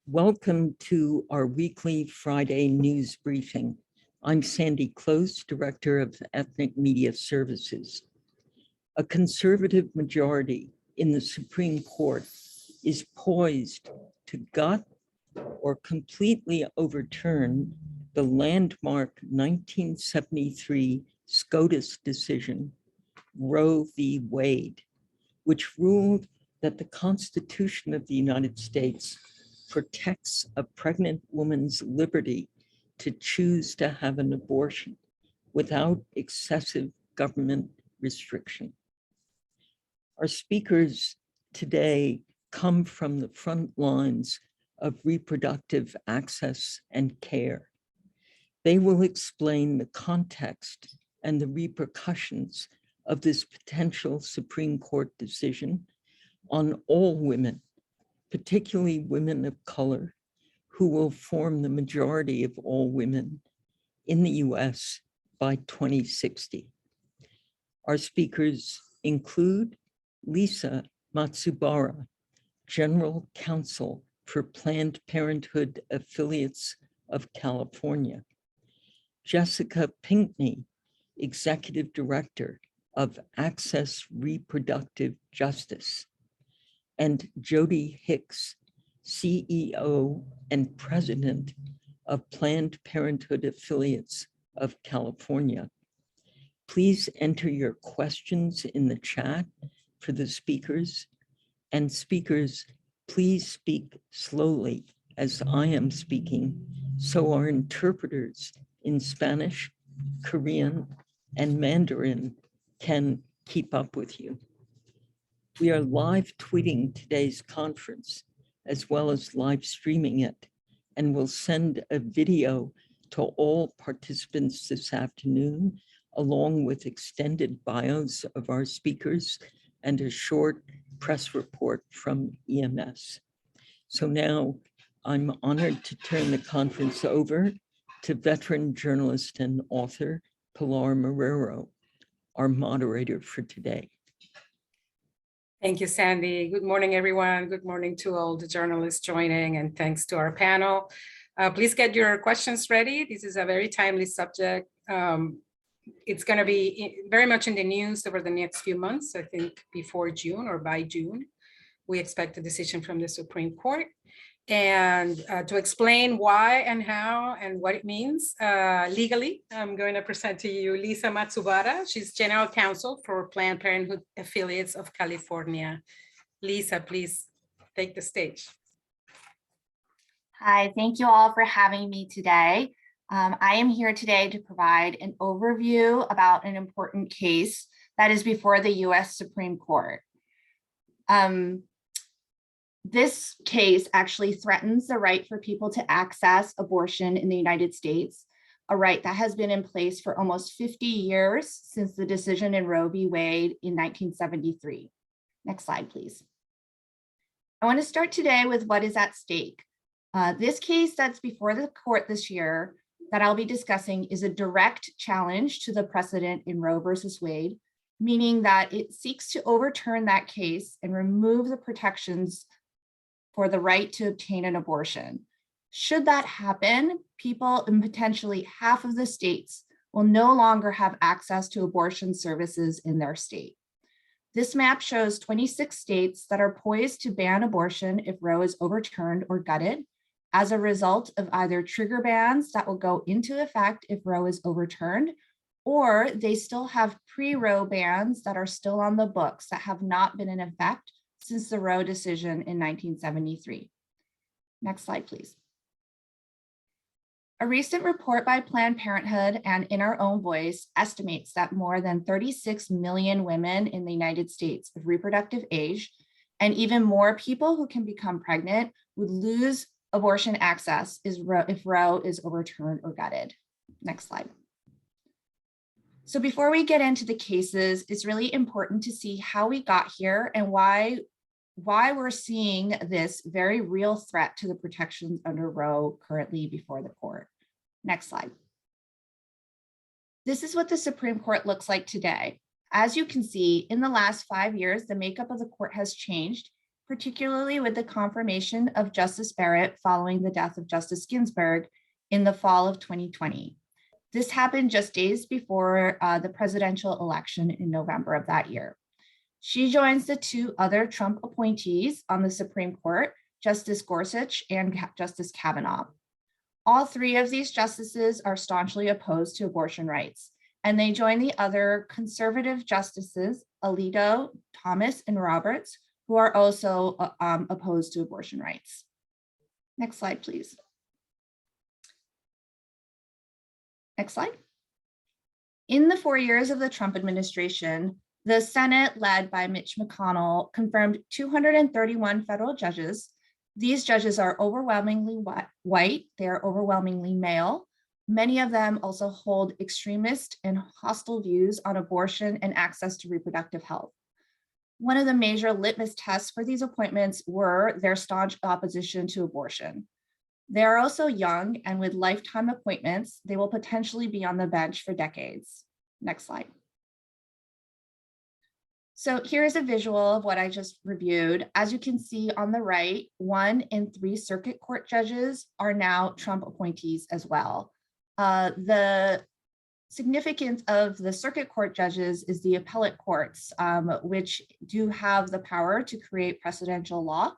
Welcome to our weekly Friday news briefing. I'm Sandy Close, Director of Ethnic Media Services. A conservative majority in the Supreme Court is poised to gut or completely overturn the landmark 1973 SCOTUS decision, Roe v. Wade, which ruled that the Constitution of the United States protects a pregnant woman's liberty to choose to have an abortion without excessive government restriction. Our speakers today come from the front lines of reproductive access and care. They will explain the context and the repercussions of this potential Supreme Court decision on all women, particularly women of color, who will form the majority of all women in the US by 2060. Our speakers include Lisa Matsubara, General Counsel for Planned Parenthood Affiliates of California, Jessica Pinckney, Executive Director of Access Reproductive Justice, and Jody Hicks, CEO and President of Planned Parenthood Affiliates of California. Please enter your questions in the chat for the speakers, and speakers, please speak slowly as I am speaking so our interpreters in Spanish, Korean, and Mandarin can keep up with you. We are live tweeting today's conference as well as live streaming it, and we'll send a video to all participants this afternoon, along with extended bios of our speakers and a short press report from EMS. So now I'm honored to turn the conference over to veteran journalist and author Pilar Marrero, our moderator for today. Thank you, Sandy. Good morning, everyone. Good morning to all the journalists joining, and thanks to our panel. Please get your questions ready. This is a very timely subject. It's going to be very much in the news over the next few months. I think before June or by June, we expect a decision from the Supreme Court. And to explain why and how and what it means legally, I'm going to present to you Lisa Matsubara. She's General Counsel for Planned Parenthood Affiliates of California. Lisa, please take the stage. Hi, thank you all for having me today. I am here today to provide an overview about an important case that is before the US Supreme Court. This case actually threatens the right for people to access abortion in the United States, a right that has been in place for almost 50 years since the decision in Roe v. Wade in 1973. Next slide, please. I want to start today with what is at stake. This case that's before the court this year that I'll be discussing is a direct challenge to the precedent in Roe versus Wade, meaning that it seeks to overturn that case and remove the protections for the right to obtain an abortion. Should that happen, people in potentially half of the states will no longer have access to abortion services in their state. This map shows 26 states that are poised to ban abortion if Roe is overturned or gutted as a result of either trigger bans that will go into effect if Roe is overturned, or they still have pre-Roe bans that are still on the books that have not been in effect since the Roe decision in 1973. Next slide, please. A recent report by Planned Parenthood and In Our Own Voice estimates that more than 36 million women in the United States of reproductive age, and even more people who can become pregnant, would lose abortion access if Roe is overturned or gutted. Next slide. So before we get into the cases, it's really important to see how we got here and why we're seeing this very real threat to the protections under Roe currently before the court. Next slide. This is what the Supreme Court looks like today. As you can see, in the last 5 years, the makeup of the court has changed, particularly with the confirmation of Justice Barrett following the death of Justice Ginsburg in the fall of 2020. This happened just days before the presidential election in November of that year. She joins the two other Trump appointees on the Supreme Court, Justice Gorsuch and Justice Kavanaugh. All three of these justices are staunchly opposed to abortion rights, and they join the other conservative justices, Alito, Thomas, and Roberts, who are also opposed to abortion rights. Next slide, please. Next slide. In the 4 years of the Trump administration, the Senate, led by Mitch McConnell, confirmed 231 federal judges. These judges are overwhelmingly white, they are overwhelmingly male. Many of them also hold extremist and hostile views on abortion and access to reproductive health. One of the major litmus tests for these appointments were their staunch opposition to abortion. They are also young, and with lifetime appointments, they will potentially be on the bench for decades. Next slide. So here's a visual of what I just reviewed. As you can see on the right, 1 in 3 circuit court judges are now Trump appointees as well. The significance of the circuit court judges is the appellate courts, which do have the power to create precedential law.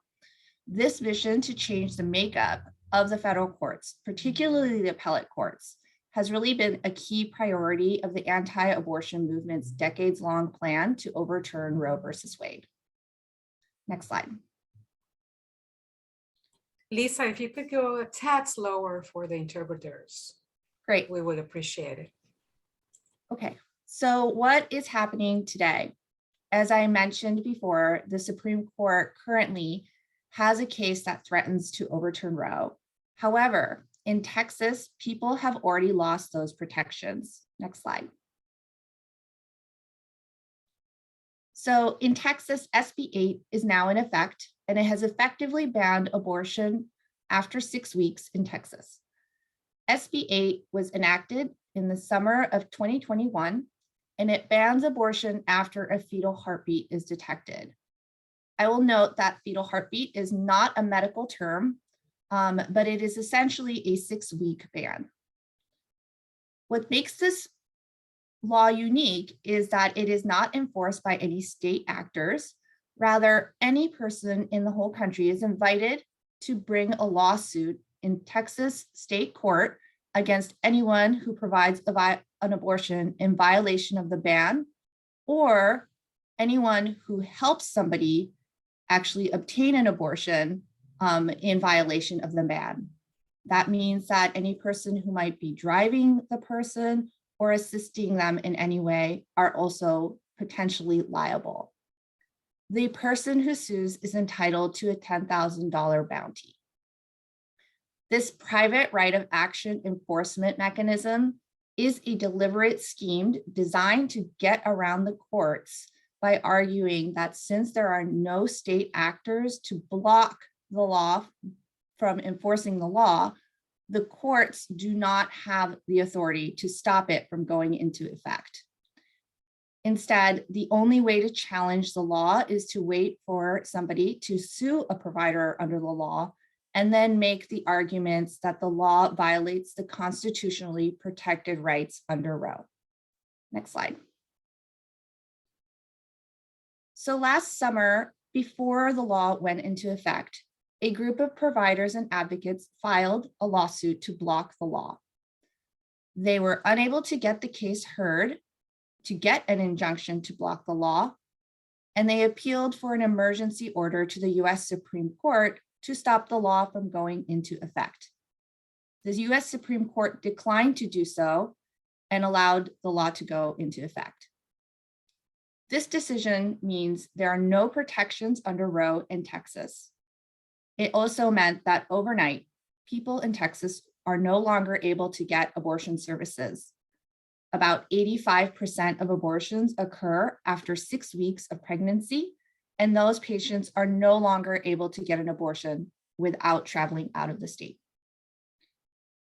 This mission to change the makeup of the federal courts, particularly the appellate courts, has really been a key priority of the anti-abortion movement's decades-long plan to overturn Roe versus Wade. Next slide. Lisa, if you could go a tad slower for the interpreters. Great. We would appreciate it. Okay, so what is happening today? As I mentioned before, the Supreme Court currently has a case that threatens to overturn Roe. However, in Texas, people have already lost those protections. Next slide. So in Texas, SB 8 is now in effect, and it has effectively banned abortion after 6 weeks in Texas. SB 8 was enacted in the summer of 2021, and it bans abortion after a fetal heartbeat is detected. I will note that fetal heartbeat is not a medical term, but it is essentially a 6-week ban. What makes this law unique is that it is not enforced by any state actors. Rather, any person in the whole country is invited to bring a lawsuit in Texas state court against anyone who provides an abortion in violation of the ban, or anyone who helps somebody actually obtain an abortion in violation of the ban. That means that any person who might be driving the person or assisting them in any way are also potentially liable. The person who sues is entitled to a $10,000 bounty. This private right of action enforcement mechanism is a deliberate scheme designed to get around the courts by arguing that since there are no state actors to block the law from enforcing the law, the courts do not have the authority to stop it from going into effect. Instead, the only way to challenge the law is to wait for somebody to sue a provider under the law and then make the arguments that the law violates the constitutionally protected rights under Roe. Next slide. So last summer, before the law went into effect, a group of providers and advocates filed a lawsuit to block the law. They were unable to get the case heard to get an injunction to block the law, and they appealed for an emergency order to the US Supreme Court to stop the law from going into effect. The US Supreme Court declined to do so and allowed the law to go into effect. This decision means there are no protections under Roe in Texas. It also meant that overnight, people in Texas are no longer able to get abortion services. About 85% of abortions occur after 6 weeks of pregnancy, and those patients are no longer able to get an abortion without traveling out of the state.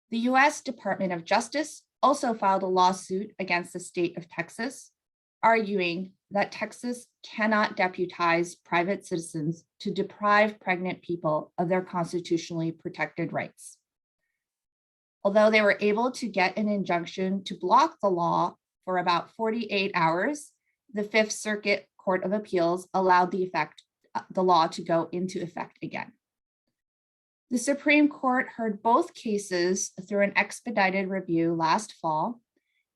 The US Department of Justice also filed a lawsuit against the state of Texas, arguing that Texas cannot deputize private citizens to deprive pregnant people of their constitutionally protected rights. Although they were able to get an injunction to block the law for about 48 hours, the Fifth Circuit Court of Appeals allowed the law to go into effect again. The Supreme Court heard both cases through an expedited review last fall,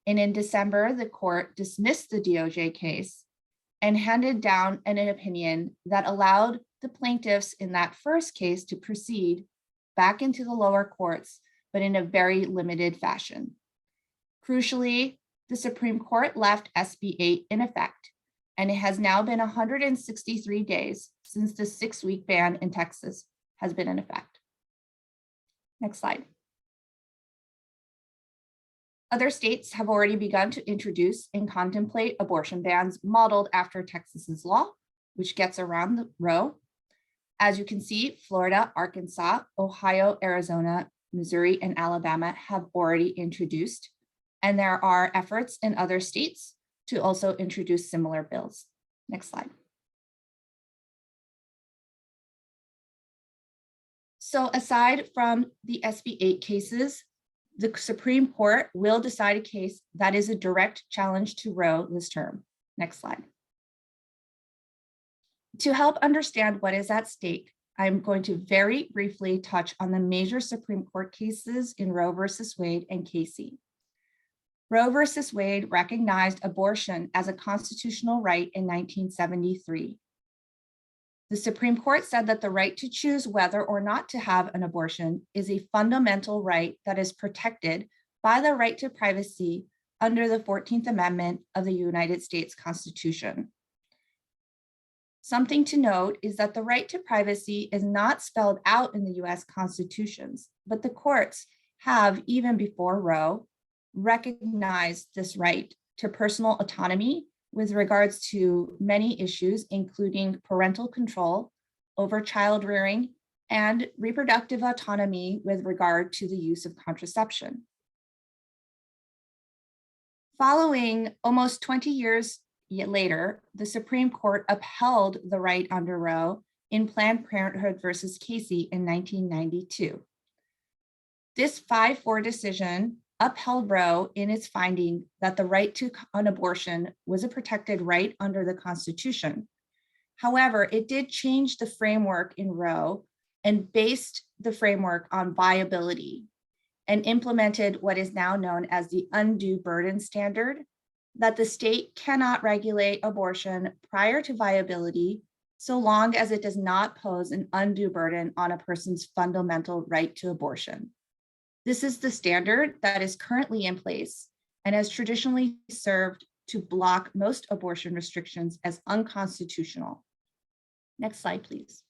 and in December, the court dismissed the DOJ case and handed down an opinion that allowed the plaintiffs in that first case to proceed back into the lower courts, but in a very limited fashion. Crucially, the Supreme Court left SB 8 in effect, and it has now been 163 days since the 6-week ban in Texas has been in effect. Next slide. Other states have already begun to introduce and contemplate abortion bans modeled after Texas's law, which gets around the Roe. As you can see, Florida, Arkansas, Ohio, Arizona, Missouri, and Alabama have already introduced, and there are efforts in other states to also introduce similar bills. Next slide. So aside from the SB 8 cases, the Supreme Court will decide a case that is a direct challenge to Roe this term. Next slide. To help understand what is at stake, I'm going to very briefly touch on the major Supreme Court cases in Roe versus Wade and Casey. Roe versus Wade recognized abortion as a constitutional right in 1973. The Supreme Court said that the right to choose whether or not to have an abortion is a fundamental right that is protected by the right to privacy under the 14th Amendment of the United States Constitution. Something to note is that the right to privacy is not spelled out in the US constitutions, but the courts have, even before Roe, recognized this right to personal autonomy with regards to many issues, including parental control over child rearing and reproductive autonomy with regard to the use of contraception. Following almost 20 years later, the Supreme Court upheld the right under Roe in Planned Parenthood versus Casey in 1992. This 5-4 decision upheld Roe in its finding that the right to an abortion was a protected right under the Constitution. However, it did change the framework in Roe and based the framework on viability and implemented what is now known as the undue burden standard, that the state cannot regulate abortion prior to viability so long as it does not pose an undue burden on a person's fundamental right to abortion. This is the standard that is currently in place and has traditionally served to block most abortion restrictions as unconstitutional. Next slide, please.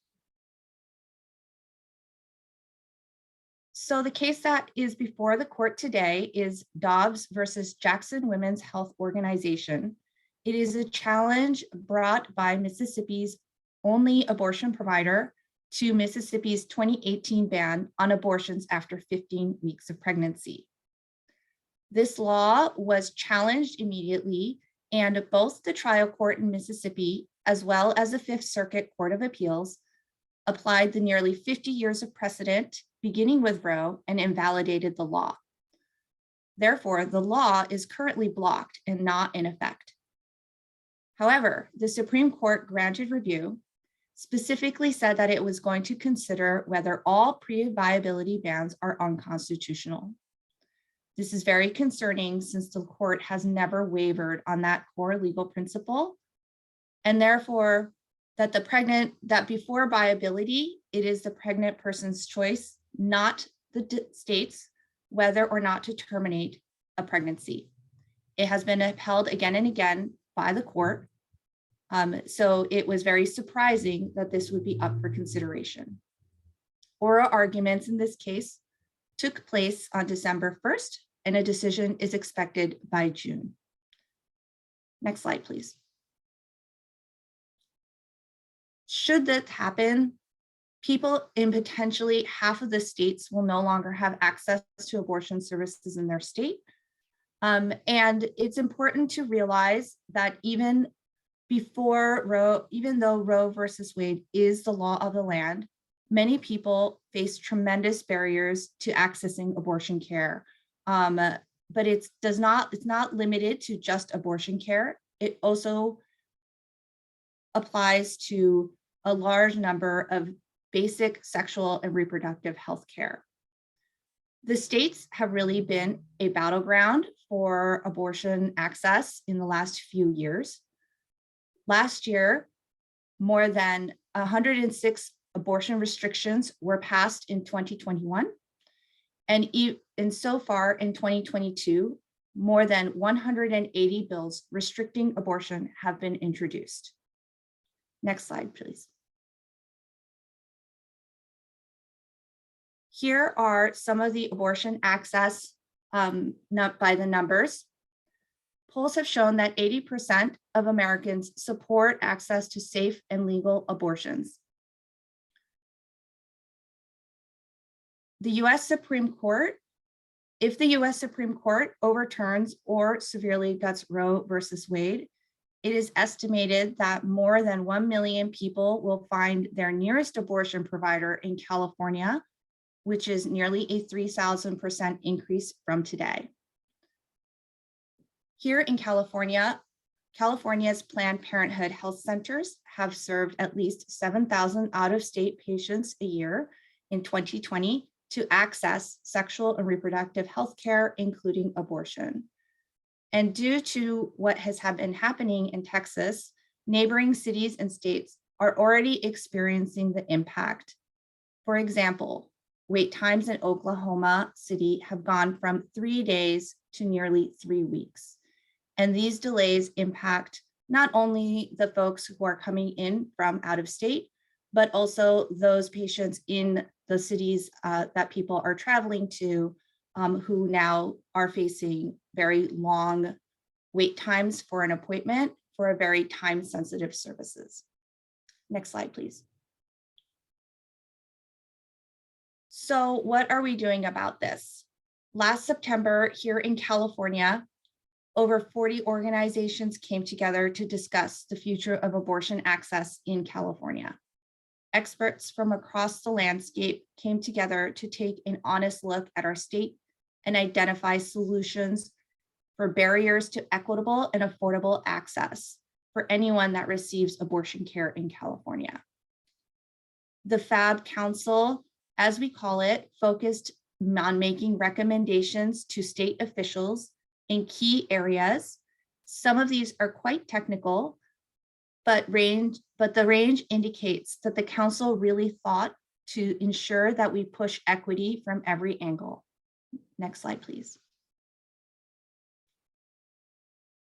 So the case that is before the court today is Dobbs versus Jackson Women's Health Organization. It is a challenge brought by Mississippi's only abortion provider to Mississippi's 2018 ban on abortions after 15 weeks of pregnancy. This law was challenged immediately, and both the trial court in Mississippi, as well as the Fifth Circuit Court of Appeals, applied the nearly 50 years of precedent, beginning with Roe, and invalidated the law. Therefore, the law is currently blocked and not in effect. However, the Supreme Court granted review, specifically said that it was going to consider whether all pre-viability bans are unconstitutional. This is very concerning since the court has never wavered on that core legal principle, and therefore that before viability, it is the pregnant person's choice, not the state's, whether or not to terminate a pregnancy. It has been upheld again and again by the court. So it was very surprising that this would be up for consideration. Oral arguments in this case took place on December 1st, and a decision is expected by June. Next slide, please. Should that happen, people in potentially half of the states will no longer have access to abortion services in their state. And it's important to realize that even though Roe versus Wade is the law of the land, many people face tremendous barriers to accessing abortion care. But it's not limited to just abortion care. It also applies to a large number of basic sexual and reproductive health care. The states have really been a battleground for abortion access in the last few years. Last year, more than 106 abortion restrictions were passed in 2021. And so far in 2022, more than 180 bills restricting abortion have been introduced. Next slide, please. Here are some of the abortion access not by the numbers. Polls have shown that 80% of Americans support access to safe and legal abortions. The US Supreme Court, if the US Supreme Court overturns or severely guts Roe versus Wade, it is estimated that more than 1 million people will find their nearest abortion provider in California, which is nearly a 3,000% increase from today. Here in California, California's Planned Parenthood health centers have served at least 7,000 out-of-state patients a year in 2020 to access sexual and reproductive health care, including abortion. And due to what has been happening in Texas, neighboring cities and states are already experiencing the impact. For example, wait times in Oklahoma City have gone from 3 days to nearly 3 weeks. And these delays impact not only the folks who are coming in from out of state, but also those patients in the cities that people are traveling to who now are facing very long wait times for an appointment for a very time-sensitive services. Next slide, please. So what are we doing about this? Last September here in California, over 40 organizations came together to discuss the future of abortion access in California. Experts from across the landscape came together to take an honest look at our state and identify solutions for barriers to equitable and affordable access for anyone that receives abortion care in California. The FAB Council, as we call it, focused on making recommendations to state officials in key areas. Some of these are quite technical, but the range indicates that the council really thought to ensure that we push equity from every angle. Next slide, please.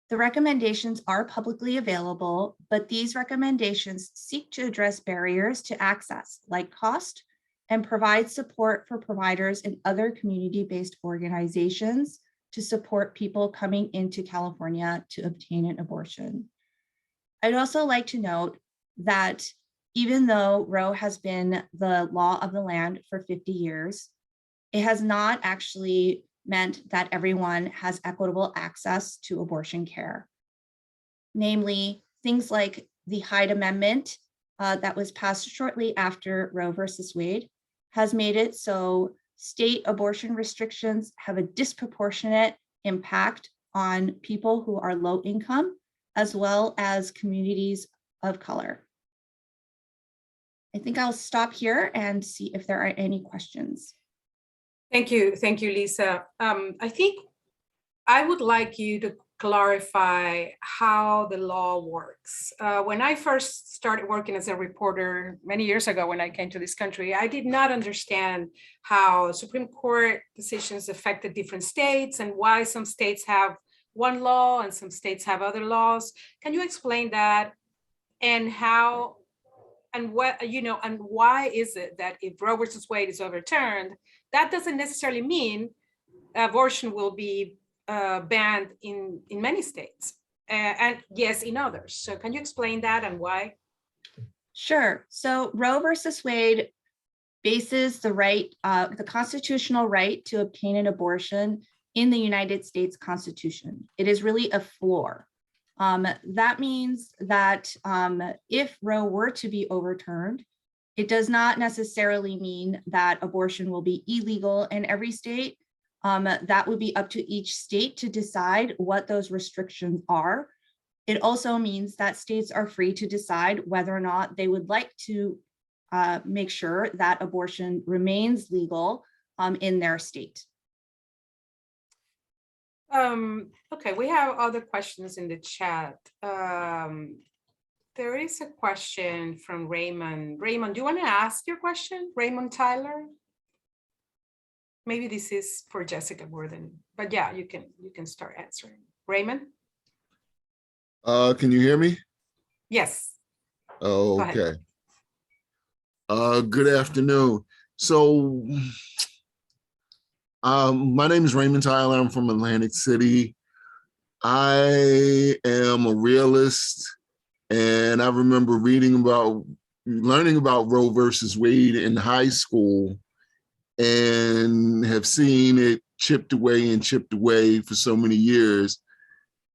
The recommendations are publicly available, but these recommendations seek to address barriers to access, like cost, and provide support for providers and other community-based organizations to support people coming into California to obtain an abortion. I'd also like to note that even though Roe has been the law of the land for 50 years, it has not actually meant that everyone has equitable access to abortion care. Namely, things like the Hyde Amendment that was passed shortly after Roe versus Wade has made it so state abortion restrictions have a disproportionate impact on people who are low income, as well as communities of color. I think I'll stop here and see if there are any questions. Thank you, Lisa. I think I would like you to clarify how the law works. When I first started working as a reporter many years ago when I came to this country, I did not understand how Supreme Court decisions affected different states and why some states have one law and some states have other laws. Can you explain that? And how and what, and why is it that if Roe versus Wade is overturned, that doesn't necessarily mean abortion will be banned in many states, and yes, in others. So can you explain that and why? Sure. So Roe versus Wade bases the right, the constitutional right to obtain an abortion in the United States Constitution. It is really a floor. That means that if Roe were to be overturned, it does not necessarily mean that abortion will be illegal in every state. That would be up to each state to decide what those restrictions are. It also means that states are free to decide whether or not they would like to make sure that abortion remains legal in their state. Okay, we have other questions in the chat. There is a question from Raymond. Raymond, do you want to ask your question? Raymond Tyler? Maybe this is for Jessica more than, but yeah, you can start answering. Raymond? Can you hear me? Yes. Oh, Go ahead. okay. Good afternoon. So, my name is Raymond Tyler. I'm from Atlantic City. I am a realist, and I remember learning about Roe versus Wade in high school, and have seen it chipped away for so many years.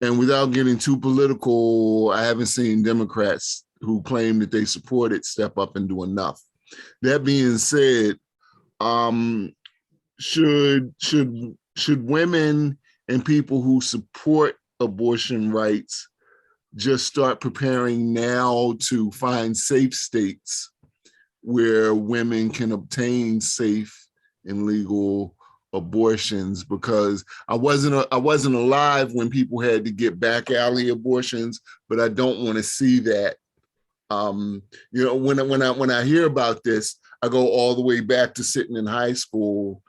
And without getting too political, I haven't seen Democrats who claim that they support it step up and do enough. That being said, should women and people who support abortion rights just start preparing now to find safe states where women can obtain safe and legal abortions? Because I wasn't alive when people had to get back alley abortions, but I don't want to see that. When I hear about this, I go all the way back to sitting in high school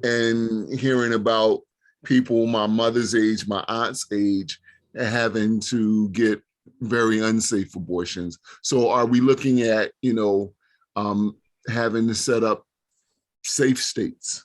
and hearing about people my mother's age, my aunt's age, having to get very unsafe abortions. So are we looking at, having to set up safe states?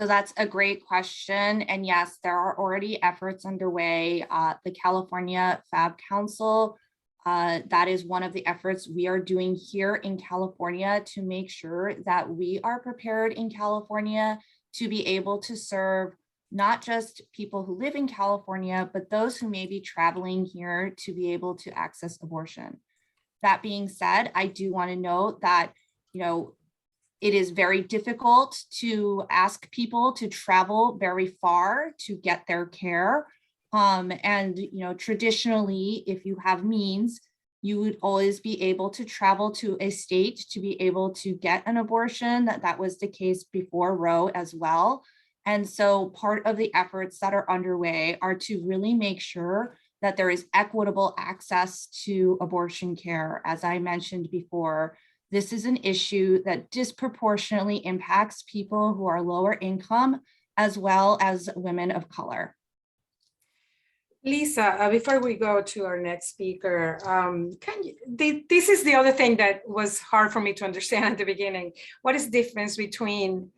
So that's a great question. And yes, there are already efforts underway. The California Fab Council, that is one of the efforts we are doing here in California to make sure that we are prepared in California to be able to serve not just people who live in California, but those who may be traveling here to be able to access abortion. That being said, I do want to note that, it is very difficult to ask people to travel very far to get their care. Traditionally, if you have means, you would always be able to travel to a state to be able to get an abortion. That was the case before Roe as well. And so part of the efforts that are underway are to really make sure that there is equitable access to abortion care. As I mentioned before, this is an issue that disproportionately impacts people who are lower income, as well as women of color. Lisa, before we go to our next speaker, this is the other thing that was hard for me to understand at the beginning. What is the difference between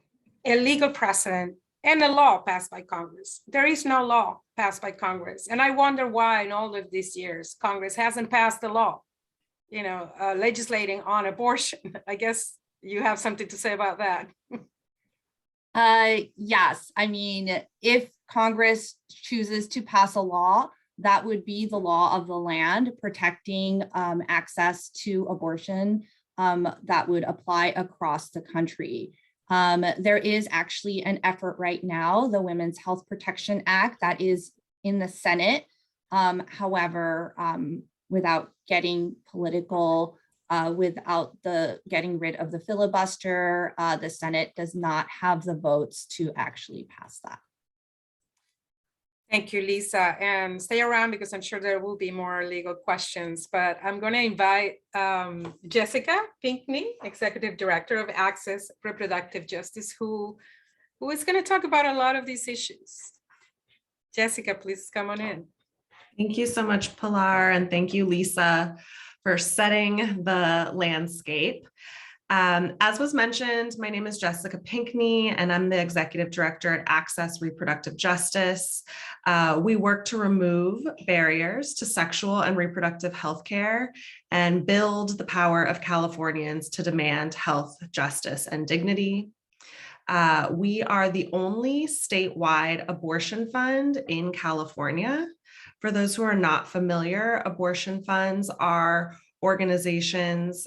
a legal precedent and a law passed by Congress? There is no law passed by Congress. And I wonder why in all of these years, Congress hasn't passed a law, legislating on abortion. I guess you have something to say about that. Yes, I mean, if Congress chooses to pass a law, that would be the law of the land protecting access to abortion that would apply across the country. There is actually an effort right now, the Women's Health Protection Act, that is in the Senate. However, without getting political, without getting rid of the filibuster, the Senate does not have the votes to actually pass that. Thank you, Lisa. And stay around because I'm sure there will be more legal questions, but I'm going to invite Jessica Pinckney, Executive Director of Access Reproductive Justice, who is going to talk about a lot of these issues. Jessica, please come on in. Thank you so much, Pilar, and thank you, Lisa, for setting the landscape. As was mentioned, my name is Jessica Pinckney, and I'm the Executive Director at Access Reproductive Justice. We work to remove barriers to sexual and reproductive health care and build the power of Californians to demand health, justice, and dignity. We are the only statewide abortion fund in California. For those who are not familiar, abortion funds are organizations,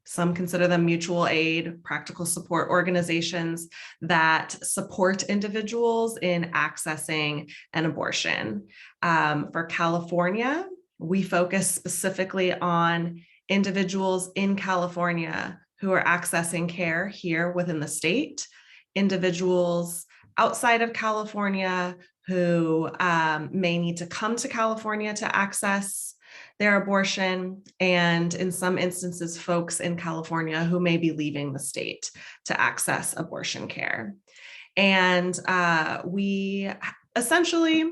some consider them mutual aid, practical support organizations that support individuals in accessing an abortion. For California, we focus specifically on individuals in California who are accessing care here within the state, individuals outside of California who may need to come to California to access their abortion, and in some instances, folks in California who may be leaving the state to access abortion care. And we essentially,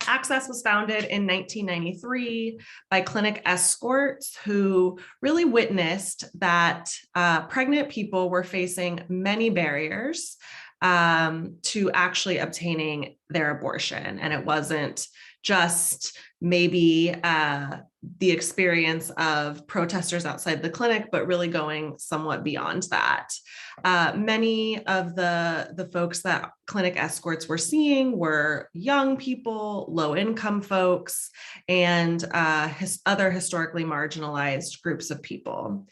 Access was founded in 1993 by clinic escorts who really witnessed that pregnant people were facing many barriers to actually obtaining their abortion. And it wasn't just maybe the experience of protesters outside the clinic, but really going somewhat beyond that. Many of the folks that clinic escorts were seeing were young people, low-income folks, and other historically marginalized groups of people.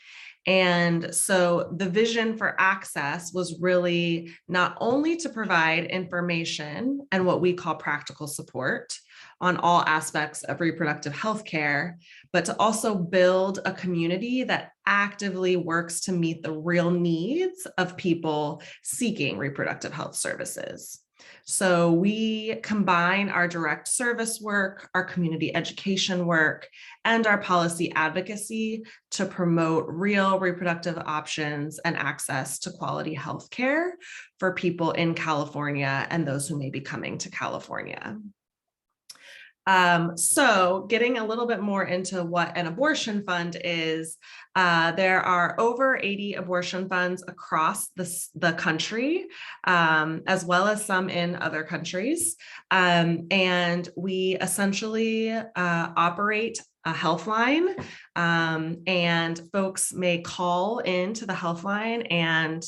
And so the vision for Access was really not only to provide information and what we call practical support on all aspects of reproductive health care, but to also build a community that actively works to meet the real needs of people seeking reproductive health services. So we combine our direct service work, our community education work, and our policy advocacy to promote real reproductive options and access to quality health care for people in California and those who may be coming to California. So getting a little bit more into what an abortion fund is, there are over 80 abortion funds across the country, as well as some in other countries. And we essentially operate a health line, and folks may call into the health line and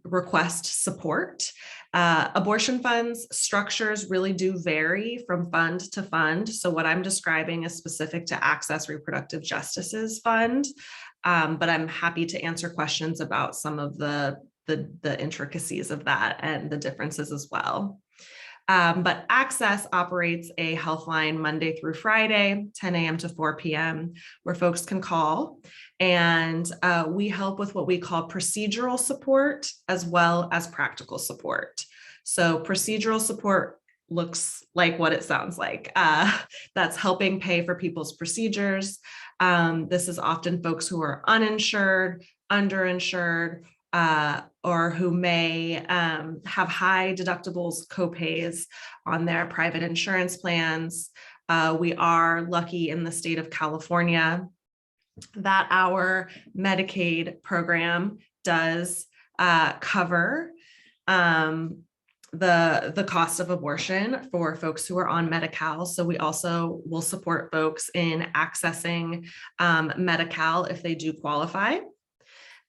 request support. Abortion funds structures really do vary from fund to fund. So what I'm describing is specific to Access Reproductive Justice's fund, but I'm happy to answer questions about some of the intricacies of that and the differences as well. But Access operates a health line Monday through Friday, 10 a.m. to 4 p.m., where folks can call. And we help with what we call procedural support as well as practical support. So procedural support looks like what it sounds like. That's helping pay for people's procedures. This is often folks who are uninsured, underinsured, or who may have high deductibles, copays on their private insurance plans. We are lucky in the state of California that our Medicaid program does cover the cost of abortion for folks who are on Medi-Cal. So we also will support folks in accessing Medi-Cal if they do qualify.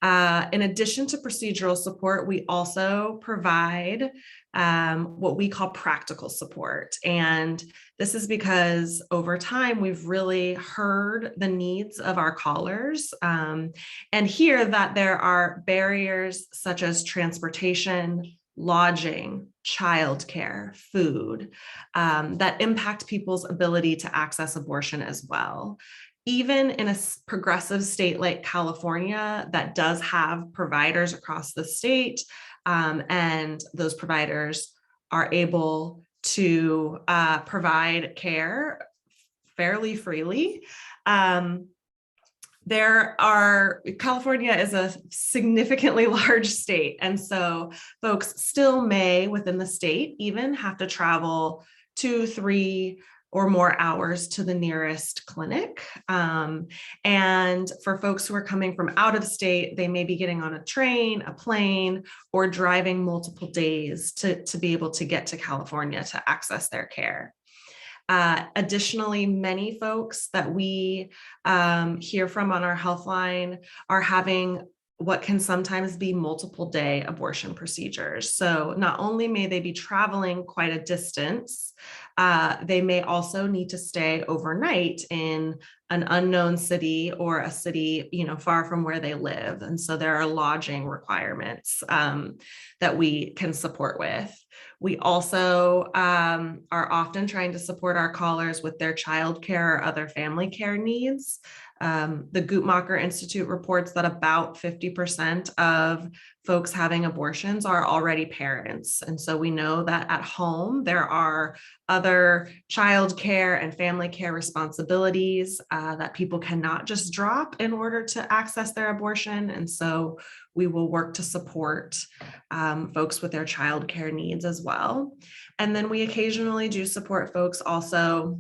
In addition to procedural support, we also provide what we call practical support. And this is because over time, we've really heard the needs of our callers and hear that there are barriers such as transportation, lodging, childcare, food that impact people's ability to access abortion as well. Even in a progressive state like California that does have providers across the state, and those providers are able to provide care fairly freely. California is a significantly large state, and so folks still may, within the state, even have to travel 2, 3, or more hours to the nearest clinic. And for folks who are coming from out of state, they may be getting on a train, a plane, or driving multiple days to be able to get to California to access their care. Additionally, many folks that we hear from on our health line are having what can sometimes be multiple day abortion procedures. So not only may they be traveling quite a distance, they may also need to stay overnight in an unknown city or a city, far from where they live. And so there are lodging requirements that we can support with. We also are often trying to support our callers with their childcare or other family care needs. The Guttmacher Institute reports that about 50% of folks having abortions are already parents. And so we know that at home, there are other childcare and family care responsibilities that people cannot just drop in order to access their abortion. And so we will work to support folks with their childcare needs as well. And then we occasionally do support folks also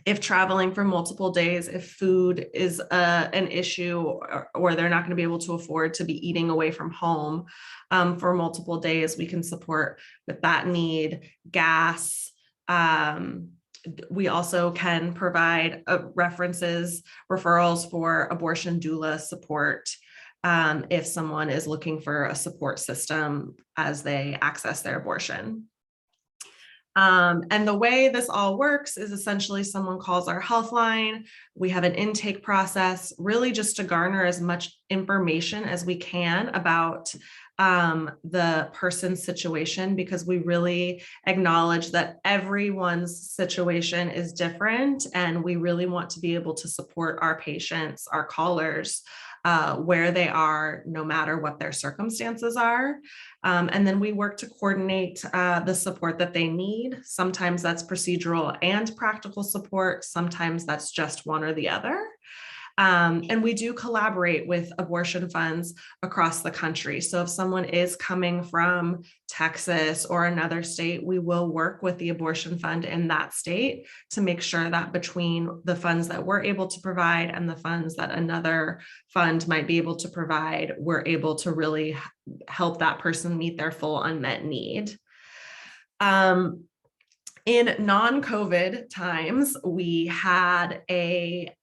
if traveling for multiple days, if food is an issue or they're not going to be able to afford to be eating away from home for multiple days, we can support with that need. Gas. We also can provide referrals for abortion doula support if someone is looking for a support system as they access their abortion. And the way this all works is essentially someone calls our health line. We have an intake process, really just to garner as much information as we can about the person's situation, because we really acknowledge that everyone's situation is different. And we really want to be able to support our patients, our callers, where they are, no matter what their circumstances are. And then we work to coordinate the support that they need. Sometimes that's procedural and practical support. Sometimes that's just one or the other. And we do collaborate with abortion funds across the country. So if someone is coming from Texas or another state, we will work with the abortion fund in that state to make sure that between the funds that we're able to provide and the funds that another fund might be able to provide, we're able to really help that person meet their full unmet need. In non-COVID times, we had a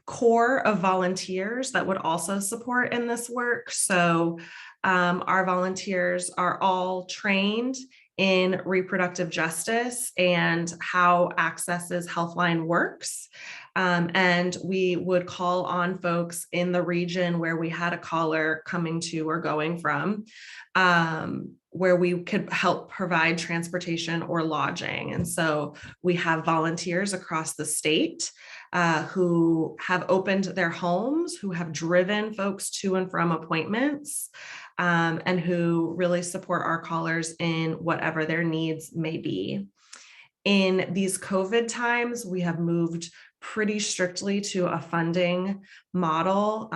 core of volunteers that would also support in this work. So our volunteers are all trained in reproductive justice and how Access's Healthline works. And we would call on folks in the region where we had a caller coming to or going from, where we could help provide transportation or lodging. And so we have volunteers across the state who have opened their homes, who have driven folks to and from appointments, and who really support our callers in whatever their needs may be. In these COVID times, we have moved pretty strictly to a funding model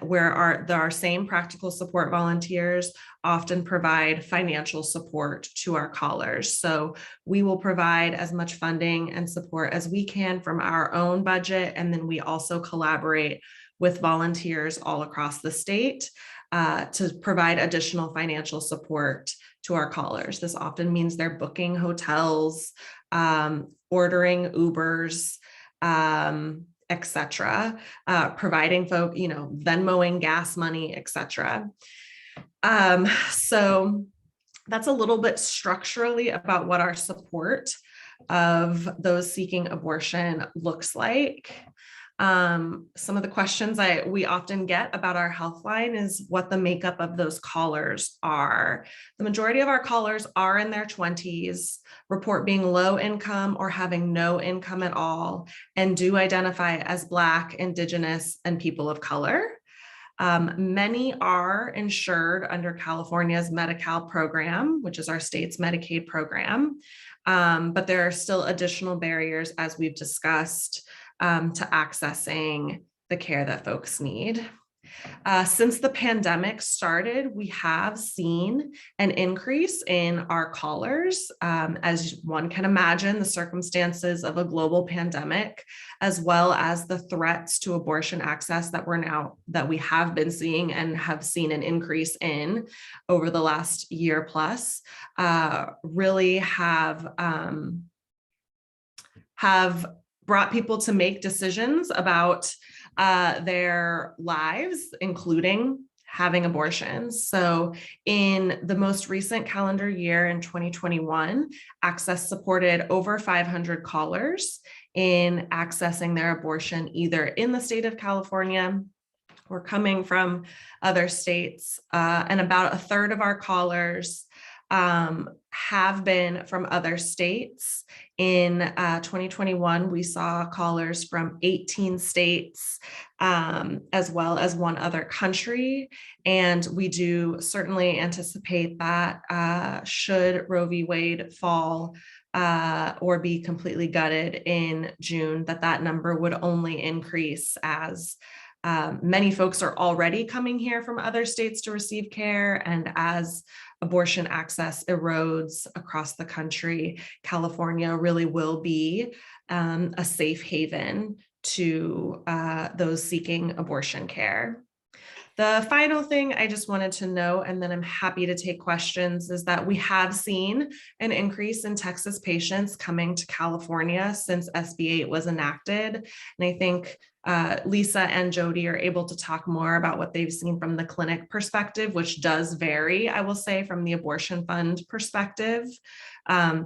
where our same practical support volunteers often provide financial support to our callers. So we will provide as much funding and support as we can from our own budget. And then we also collaborate with volunteers all across the state to provide additional financial support to our callers. This often means they're booking hotels, ordering Ubers, etc., providing folk, Venmoing gas money, etc. So that's a little bit structurally about what our support of those seeking abortion looks like. Some of the questions we often get about our Healthline is what the makeup of those callers are. The majority of our callers are in their 20s, report being low income or having no income at all, and do identify as Black, Indigenous, and people of color. Many are insured under California's Medi-Cal program, which is our state's Medicaid program, but there are still additional barriers, as we've discussed, to accessing the care that folks need. Since the pandemic started, we have seen an increase in our callers. As one can imagine, the circumstances of a global pandemic, as well as the threats to abortion access that we have been seeing and have seen an increase in over the last year plus, really have brought people to make decisions about their lives, including having abortions. So in the most recent calendar year in 2021, Access supported over 500 callers in accessing their abortion, either in the state of California or coming from other states. And about a third of our callers have been from other states. In 2021, we saw callers from 18 states, as well as one other country. And we do certainly anticipate that should Roe v. Wade fall or be completely gutted in June, that number would only increase as many folks are already coming here from other states to receive care. And as abortion access erodes across the country, California really will be a safe haven to those seeking abortion care. The final thing I just wanted to note, and then I'm happy to take questions, is that we have seen an increase in Texas patients coming to California since SB 8 was enacted. And I think Lisa and Jody are able to talk more about what they've seen from the clinic perspective, which does vary, I will say, from the abortion fund perspective.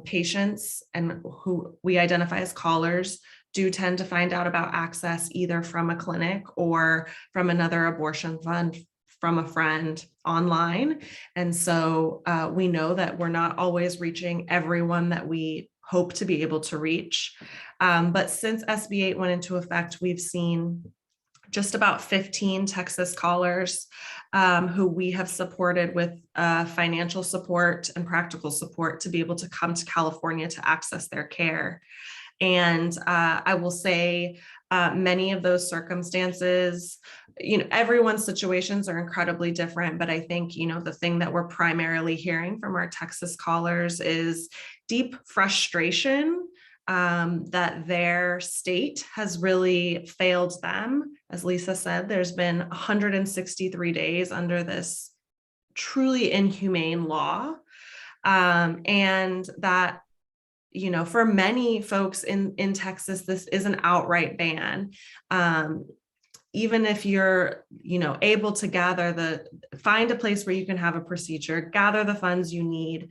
Patients and who we identify as callers do tend to find out about access either from a clinic or from another abortion fund from a friend online. And so we know that we're not always reaching everyone that we hope to be able to reach. But since SB 8 went into effect, we've seen just about 15 Texas callers who we have supported with financial support and practical support to be able to come to California to access their care. And I will say many of those circumstances, everyone's situations are incredibly different, but I think, the thing that we're primarily hearing from our Texas callers is deep frustration that their state has really failed them. As Lisa said, there's been 163 days under this truly inhumane law. And that, for many folks in Texas, this is an outright ban. Even if you're, able to find a place where you can have a procedure, gather the funds you need,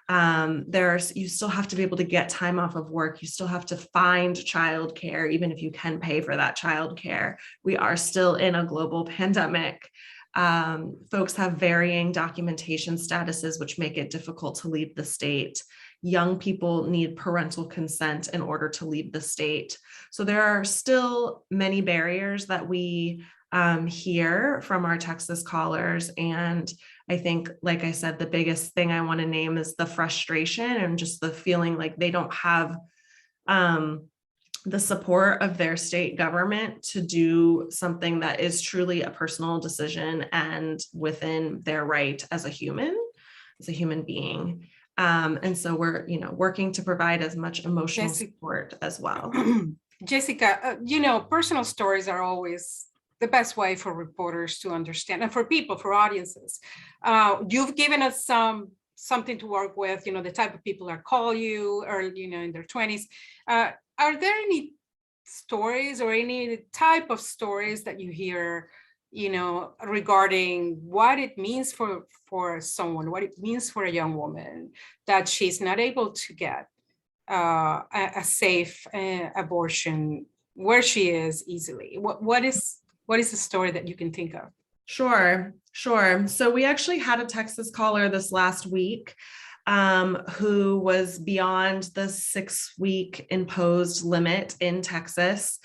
you still have to be able to get time off of work. You still have to find childcare, even if you can pay for that childcare. We are still in a global pandemic. Folks have varying documentation statuses, which make it difficult to leave the state. Young people need parental consent in order to leave the state. So there are still many barriers that we hear from our Texas callers. And I think, like I said, the biggest thing I want to name is the frustration and just the feeling like they don't have the support of their state government to do something that is truly a personal decision and within their right as a human being. And so we're, working to provide as much emotional support as well. Jessica, personal stories are always the best way for reporters to understand and for people, for audiences. You've given us something to work with, the type of people that call you or, in their 20s. Are there any stories or any type of stories that you hear, regarding what it means for someone, what it means for a young woman that she's not able to get a safe abortion where she is easily? What is the story that you can think of? Sure. So we actually had a Texas caller this last week who was beyond the 6-week imposed limit in Texas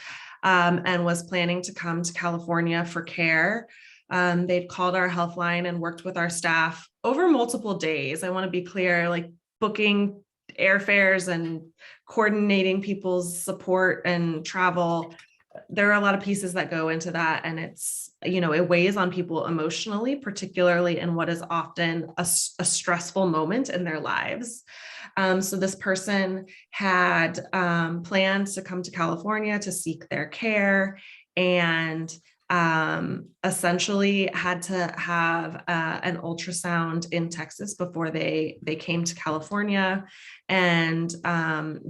and was planning to come to California for care. They'd called our health line and worked with our staff over multiple days. I want to be clear, like booking airfares and coordinating people's support and travel. There are a lot of pieces that go into that. And it's, it weighs on people emotionally, particularly in what is often a stressful moment in their lives. So this person had plans to come to California to seek their care and essentially had to have an ultrasound in Texas before they came to California, and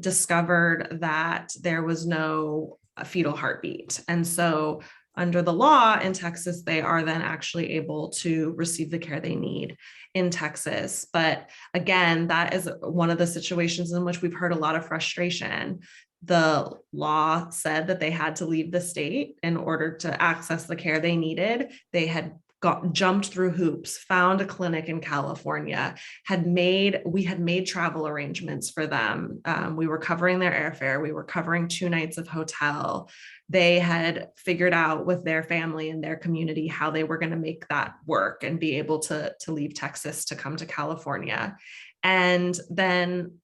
discovered that there was no fetal heartbeat. And so under the law in Texas, they are then actually able to receive the care they need in Texas. But again, that is one of the situations in which we've heard a lot of frustration. The law said that they had to leave the state in order to access the care they needed. They had jumped through hoops, found a clinic in California, we had made travel arrangements for them. We were covering their airfare. We were covering 2 nights of hotel. They had figured out with their family and their community how they were going to make that work and be able to leave Texas to come to California. And then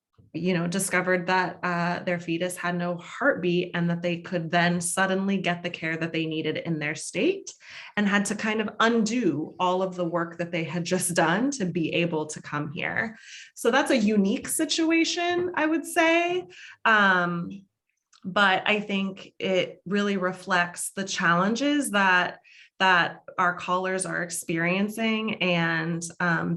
discovered that their fetus had no heartbeat and that they could then suddenly get the care that they needed in their state, and had to kind of undo all of the work that they had just done to be able to come here. So that's a unique situation, I would say. But I think it really reflects the challenges that our callers are experiencing, and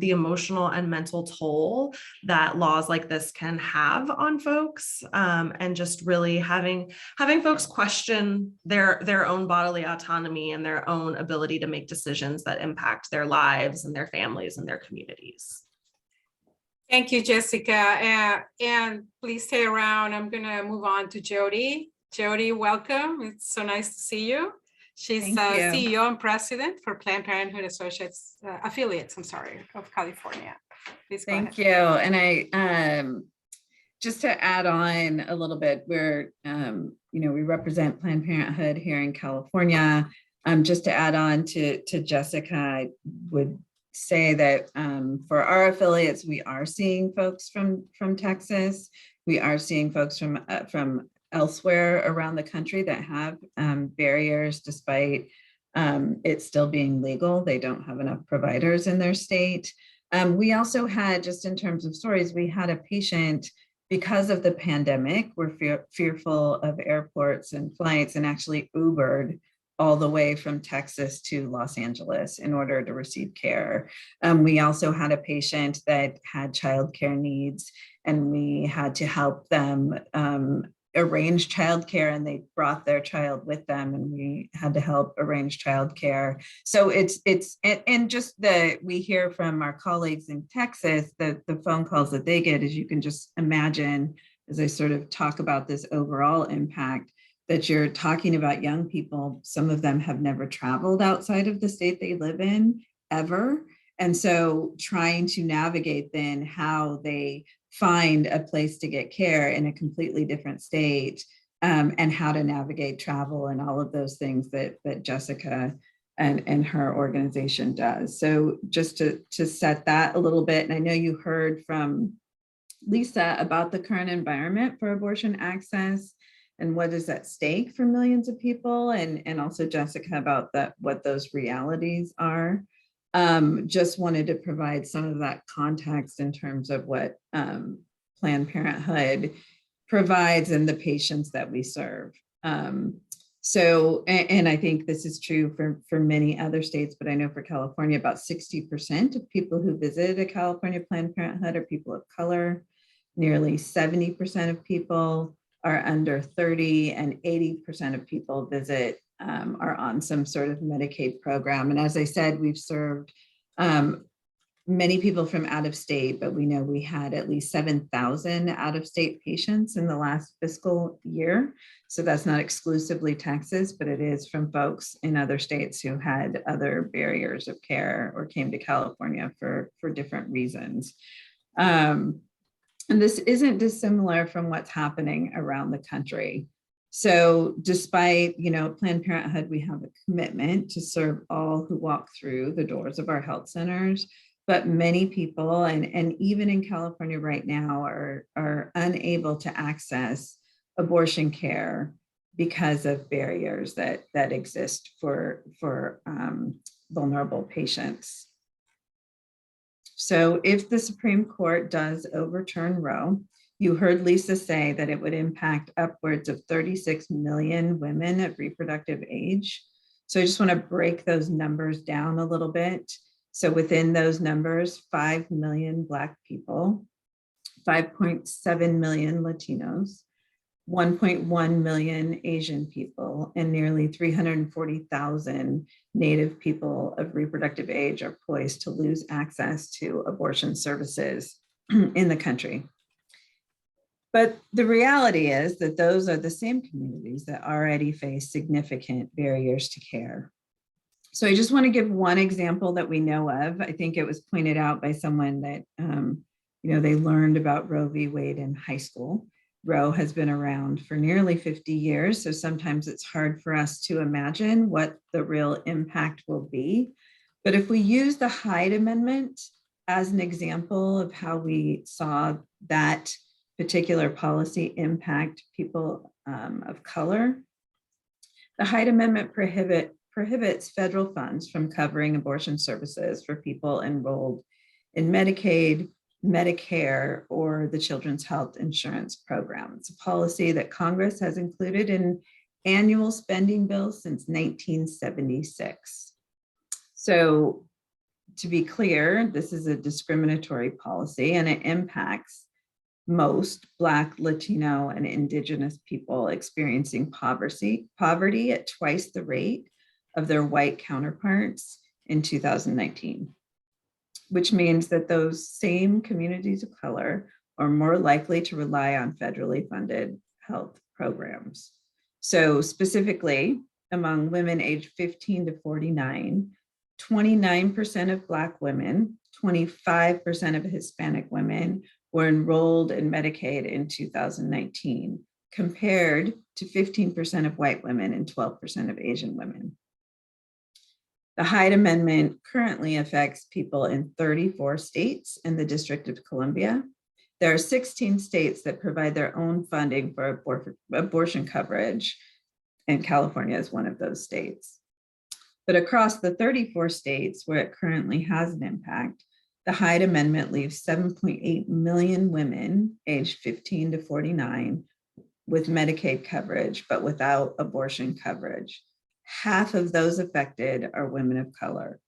the emotional and mental toll that laws like this can have on folks, and just really having folks question their own bodily autonomy and their own ability to make decisions that impact their lives and their families and their communities. Thank you, Jessica. And please stay around. I'm going to move on to Jody. Jody, welcome. It's so nice to see you. She's CEO and president for Planned Parenthood Affiliates of California. Please go ahead. Thank you. And I just to add on a little bit, we're we represent Planned Parenthood here in California. Just to add on to Jessica, I would say that for our affiliates, we are seeing folks from Texas. We are seeing folks from elsewhere around the country that have barriers, despite it still being legal. They don't have enough providers in their state. We also had, just in terms of stories, we had a patient, because of the pandemic, we're fearful of airports and flights, and actually Ubered all the way from Texas to Los Angeles in order to receive care. We also had a patient that had childcare needs, and we had to help them arrange childcare, and they brought their child with them, and we had to help arrange childcare. So we hear from our colleagues in Texas that the phone calls that they get, as you can just imagine, as I sort of talk about this overall impact, that you're talking about young people. Some of them have never traveled outside of the state they live in ever. And so trying to navigate then how they find a place to get care in a completely different state, and how to navigate travel and all of those things that Jessica and her organization does. So just to set that a little bit, and I know you heard from Lisa about the current environment for abortion access and what is at stake for millions of people, and also Jessica about what those realities are. Just wanted to provide some of that context in terms of what Planned Parenthood provides and the patients that we serve. So, and I think this is true for many other states, but I know for California, about 60% of people who visit a California Planned Parenthood are people of color. Nearly 70% of people are under 30, and 80% of people visit are on some sort of Medicaid program. And as I said, we've served many people from out of state, but we know we had at least 7,000 out of state patients in the last fiscal year. So that's not exclusively Texas, but it is from folks in other states who had other barriers of care or came to California for different reasons. And this isn't dissimilar from what's happening around the country. So despite, Planned Parenthood, we have a commitment to serve all who walk through the doors of our health centers, but many people, and even in California right now, are unable to access abortion care because of barriers that exist for vulnerable patients. So if the Supreme Court does overturn Roe, you heard Lisa say that it would impact upwards of 36 million women of reproductive age. So I just want to break those numbers down a little bit. So within those numbers, 5 million Black people, 5.7 million Latinos, 1.1 million Asian people, and nearly 340,000 Native people of reproductive age are poised to lose access to abortion services in the country. But the reality is that those are the same communities that already face significant barriers to care. So I just want to give one example that we know of. I think it was pointed out by someone that they learned about Roe v. Wade in high school. Roe has been around for nearly 50 years, so sometimes it's hard for us to imagine what the real impact will be. But if we use the Hyde Amendment as an example of how we saw that particular policy impact people of color, the Hyde Amendment prohibits federal funds from covering abortion services for people enrolled in Medicaid, Medicare, or the Children's Health Insurance Program. It's a policy that Congress has included in annual spending bills since 1976. So to be clear, this is a discriminatory policy and it impacts most Black, Latino, and Indigenous people experiencing poverty at twice the rate of their white counterparts in 2019. Which means that those same communities of color are more likely to rely on federally funded health programs. So specifically, among women aged 15 to 49, 29% of Black women, 25% of Hispanic women were enrolled in Medicaid in 2019, compared to 15% of white women and 12% of Asian women. The Hyde Amendment currently affects people in 34 states and the District of Columbia. There are 16 states that provide their own funding for abortion coverage, and California is one of those states. But across the 34 states where it currently has an impact, the Hyde Amendment leaves 7.8 million women aged 15 to 49 with Medicaid coverage, but without abortion coverage. Half of those affected are women of color.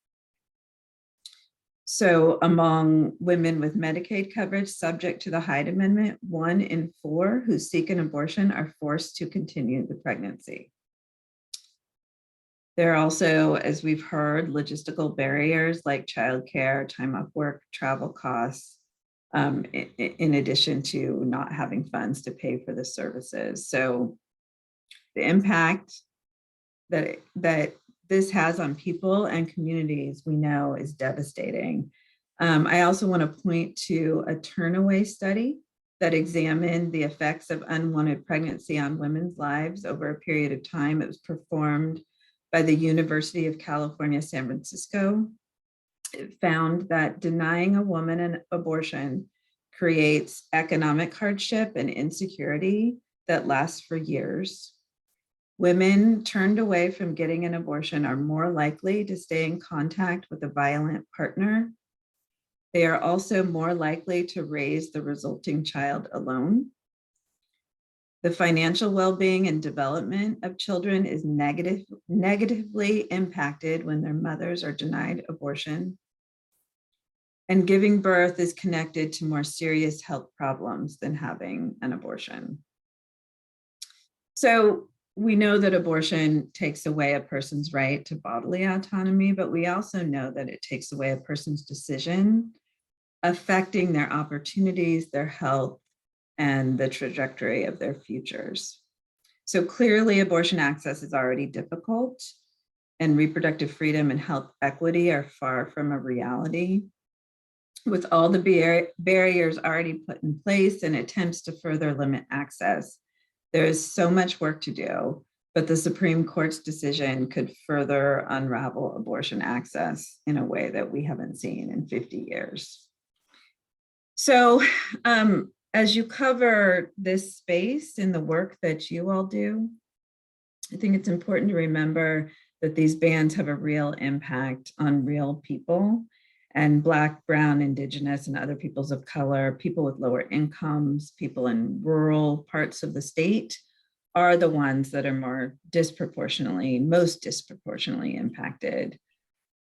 So among women with Medicaid coverage subject to the Hyde Amendment, 1 in 4 who seek an abortion are forced to continue the pregnancy. There are also, as we've heard, logistical barriers like childcare, time off work, travel costs, in addition to not having funds to pay for the services. So the impact that this has on people and communities, we know, is devastating. I also want to point to a Turnaway study that examined the effects of unwanted pregnancy on women's lives over a period of time. It was performed by the University of California, San Francisco. It found that denying a woman an abortion creates economic hardship and insecurity that lasts for years. Women turned away from getting an abortion are more likely to stay in contact with a violent partner. They are also more likely to raise the resulting child alone. The financial well-being and development of children is negatively impacted when their mothers are denied abortion. And giving birth is connected to more serious health problems than having an abortion. So we know that abortion takes away a person's right to bodily autonomy, but we also know that it takes away a person's decision, affecting their opportunities, their health, and the trajectory of their futures. So clearly, abortion access is already difficult, and reproductive freedom and health equity are far from a reality. With all the barriers already put in place and attempts to further limit access, there is so much work to do, but the Supreme Court's decision could further unravel abortion access in a way that we haven't seen in 50 years. So as you cover this space in the work that you all do, I think it's important to remember that these bans have a real impact on real people, and Black, Brown, Indigenous, and other peoples of color, people with lower incomes, people in rural parts of the state are the ones that are most disproportionately impacted.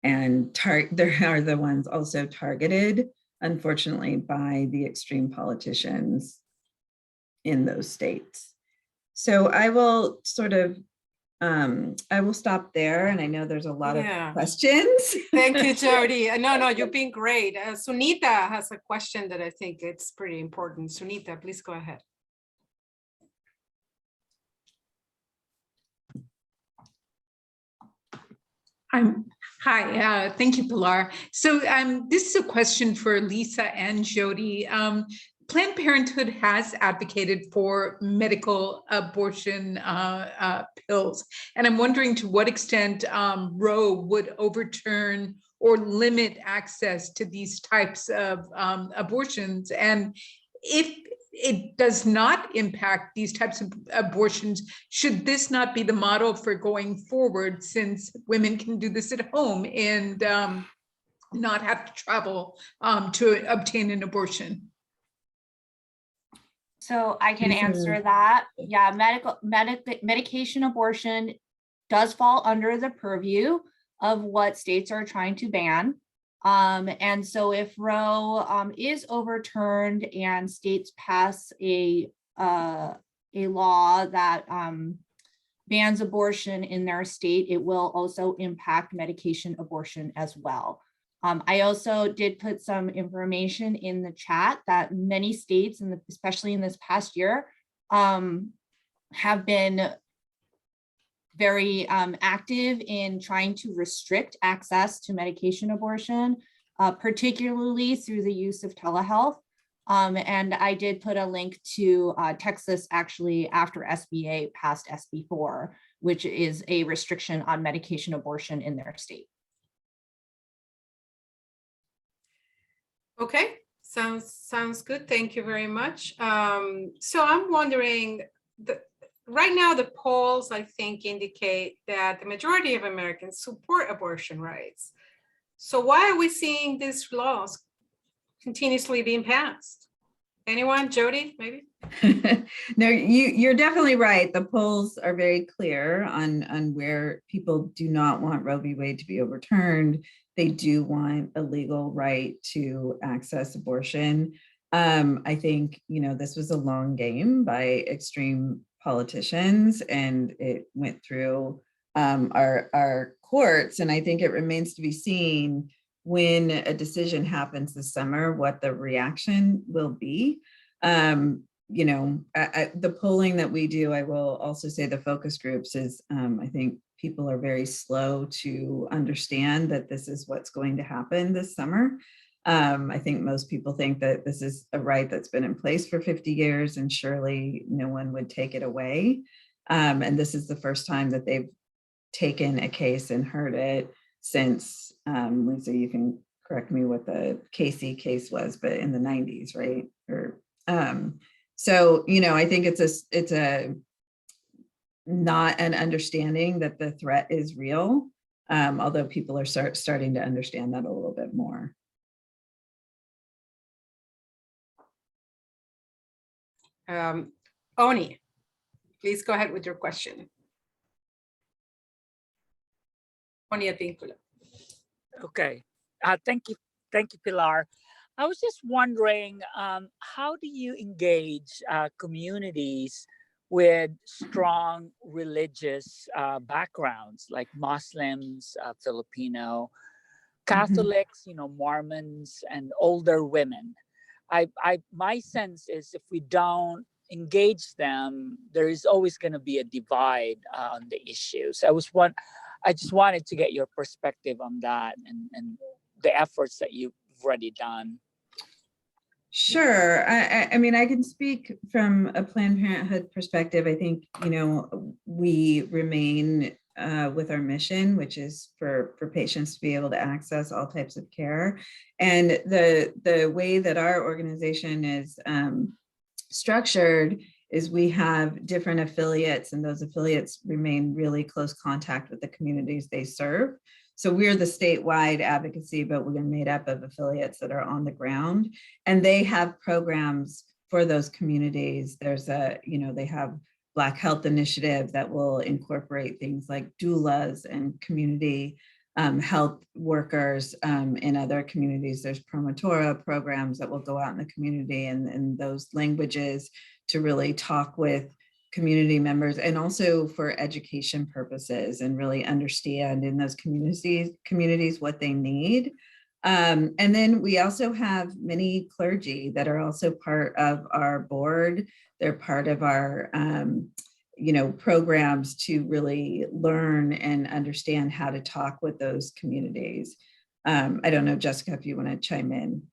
And they are the ones also targeted, unfortunately, by the extreme politicians in those states. So I will sort of, I will stop there, and I know there's a lot Yeah. of questions. Thank you, Jody. No, you've been great. Sunita has a question that I think it's pretty important. Sunita, please go ahead. Hi, thank you, Pilar. So this is a question for Lisa and Jody. Planned Parenthood has advocated for medical abortion pills, and I'm wondering to what extent Roe would overturn or limit access to these types of abortions, and if it does not impact these types of abortions, should this not be the model for going forward, since women can do this at home and not have to travel to obtain an abortion? So I can answer that. Yeah, medication abortion does fall under the purview of what states are trying to ban. And so if Roe is overturned and states pass a law that bans abortion in their state, it will also impact medication abortion as well. I also did put some information in the chat that many states, and especially in this past year, have been very active in trying to restrict access to medication abortion, particularly through the use of telehealth. And I did put a link to Texas, actually, after SB8 passed SB4, which is a restriction on medication abortion in their state. Okay, sounds good. Thank you very much. So I'm wondering, right now the polls, I think, indicate that the majority of Americans support abortion rights. So why are we seeing these laws continuously being passed? Anyone? Jody, maybe? No, you're definitely right. The polls are very clear on where people do not want Roe v. Wade to be overturned. They do want a legal right to access abortion. I think, this was a long game by extreme politicians, and it went through our courts. And I think it remains to be seen when a decision happens this summer, what the reaction will be. The polling that we do, I will also say the focus groups is, I think people are very slow to understand that this is what's going to happen this summer. I think most people think that this is a right that's been in place for 50 years and surely no one would take it away. And this is the first time that they've taken a case and heard it since, Lisa, you can correct me what the Casey case was, but in the 90s, right? So, I think it's a not an understanding that the threat is real, although people are starting to understand that a little bit more. Oni, please go ahead with your question. Oni Advíncula. Okay, thank you, Pilar. I was just wondering, how do you engage communities with strong religious backgrounds like Muslims, Filipino, Catholics, Mormons, and older women? My sense is if we don't engage them, there is always going to be a divide on the issues. I just wanted to get your perspective on that and the efforts that you've already done. Sure. I mean, I can speak from a Planned Parenthood perspective. I think, we remain with our mission, which is for patients to be able to access all types of care. And the way that our organization is structured is we have different affiliates, and those affiliates remain really close contact with the communities they serve. So we're the statewide advocacy, but we're made up of affiliates that are on the ground, and they have programs for those communities. There's they have Black Health Initiative that will incorporate things like doulas and community health workers in other communities. There's promotora programs that will go out in the community and in those languages to really talk with community members, and also for education purposes, and really understand in those communities what they need. And then we also have many clergy that are also part of our board. They're part of our programs to really learn and understand how to talk with those communities. I don't know, Jessica, if you want to chime in.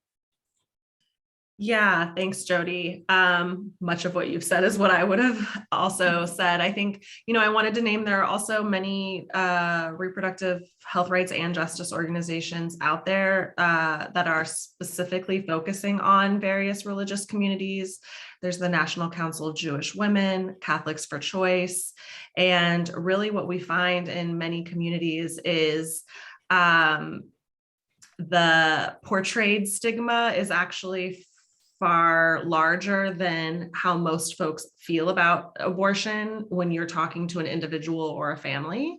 Yeah, thanks, Jody. Much of what you've said is what I would have also said. I think, I wanted to name, there are also many reproductive health rights and justice organizations out there that are specifically focusing on various religious communities. There's the National Council of Jewish Women, Catholics for Choice. And really what we find in many communities is the portrayed stigma is actually far larger than how most folks feel about abortion when you're talking to an individual or a family.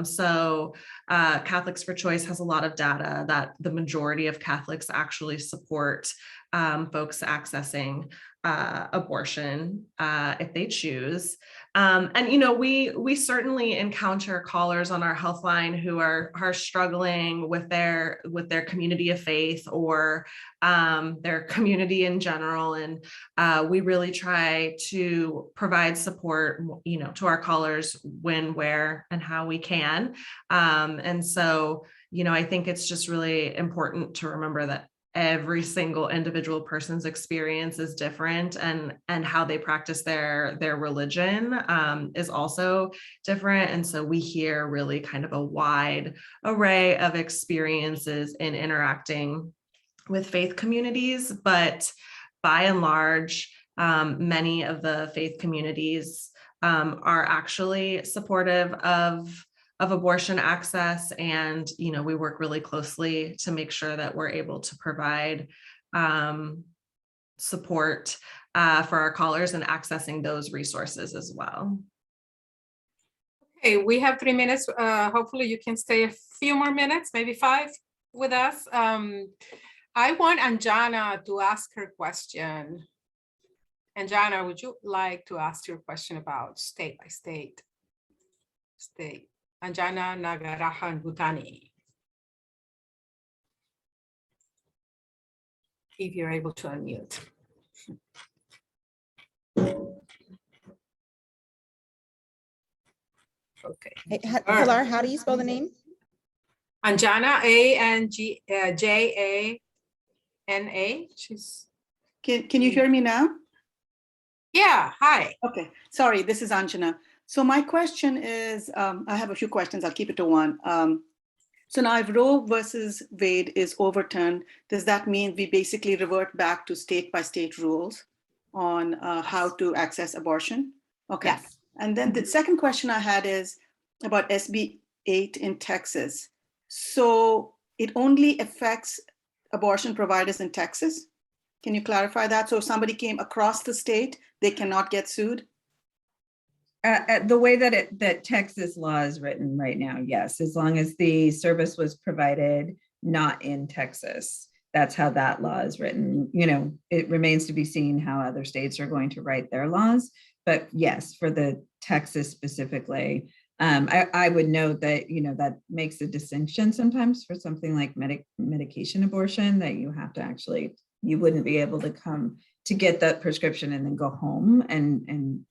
So Catholics for Choice has a lot of data that the majority of Catholics actually support folks accessing abortion if they choose. And we certainly encounter callers on our health line who are struggling with their community of faith or their community in general, and we really try to provide support, to our callers when, where, and how we can. And so, I think it's just really important to remember that every single individual person's experience is different, and how they practice their religion is also different. And so we hear really kind of a wide array of experiences in interacting with faith communities, but by and large, many of the faith communities are actually supportive of abortion access. And, we work really closely to make sure that we're able to provide support for our callers and accessing those resources as well. Okay, we have 3 minutes. Hopefully you can stay a few more minutes, maybe 5 with us. I want Anjana to ask her question. Anjana, would you like to ask your question about state by state? Anjana Nagarajan Bhutani. If you're able to unmute. Okay. Pilar, how do you spell the name? Anjana, A-N-J-A-N-A. Can you hear me now? Yeah, hi. Okay, sorry, this is Anjana. So my question is, I have a few questions, I'll keep it to one. So now if Roe versus Wade is overturned, does that mean we basically revert back to state by state rules on how to access abortion? Okay. Yes. And then the second question I had is about SB 8 in Texas. So it only affects abortion providers in Texas? Can you clarify that? So if somebody came across the state, they cannot get sued? The way that Texas law is written right now, yes, as long as the service was provided not in Texas, that's how that law is written. It remains to be seen how other states are going to write their laws, but yes, for the Texas specifically, I would note that that makes a distinction sometimes for something like medication abortion, that you have to actually, you wouldn't be able to come to get that prescription and then go home and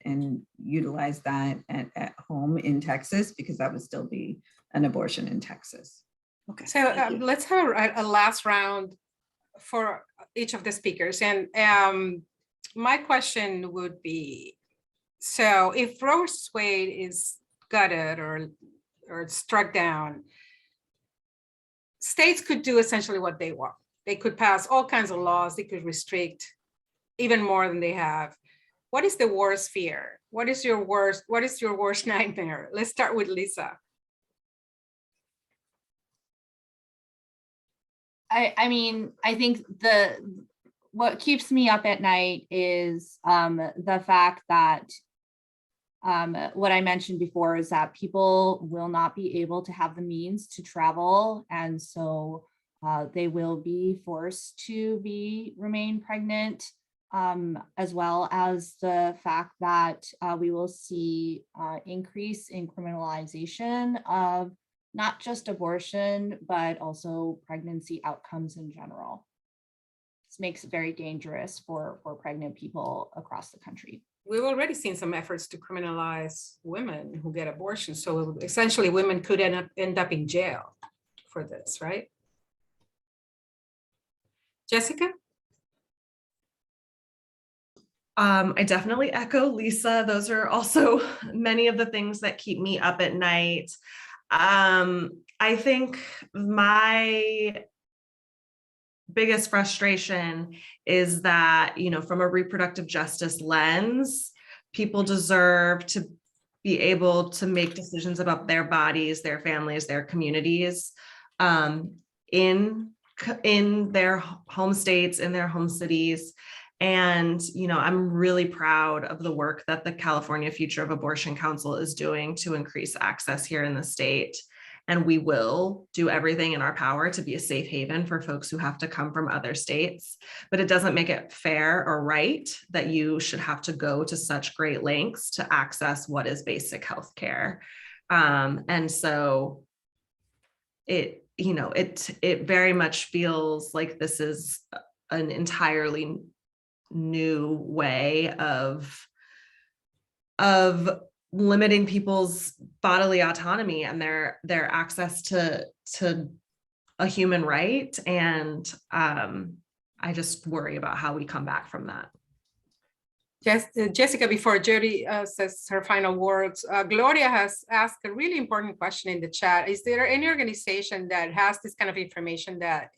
utilize that at home in Texas, because that would still be an abortion in Texas. Okay, so let's have a last round for each of the speakers. And my question would be, so if Roe versus Wade is gutted or struck down, states could do essentially what they want. They could pass all kinds of laws. They could restrict even more than they have. What is the worst fear? What is your worst nightmare? Let's start with Lisa. I think what keeps me up at night is the fact that what I mentioned before is that people will not be able to have the means to travel, and so they will be forced to remain pregnant as well as the fact that we will see increase in criminalization of not just abortion, but also pregnancy outcomes in general. This makes it very dangerous for pregnant people across the country. We've already seen some efforts to criminalize women who get abortions. So essentially women could end up in jail for this, right? Jessica? I definitely echo Lisa. Those are also many of the things that keep me up at night. I think my biggest frustration is that, from a reproductive justice lens, people deserve to be able to make decisions about their bodies, their families, their communities, in their home states, in their home cities. And, I'm really proud of the work that the California Future of Abortion Council is doing to increase access here in the state. And we will do everything in our power to be a safe haven for folks who have to come from other states. But it doesn't make it fair or right that you should have to go to such great lengths to access what is basic health care. And so it very much feels like this is an entirely new way of limiting people's bodily autonomy and their access to a human right. And I just worry about how we come back from that. Jessica, before Jody says her final words, Gloria has asked a really important question in the chat. Is there any organization that has this kind of information that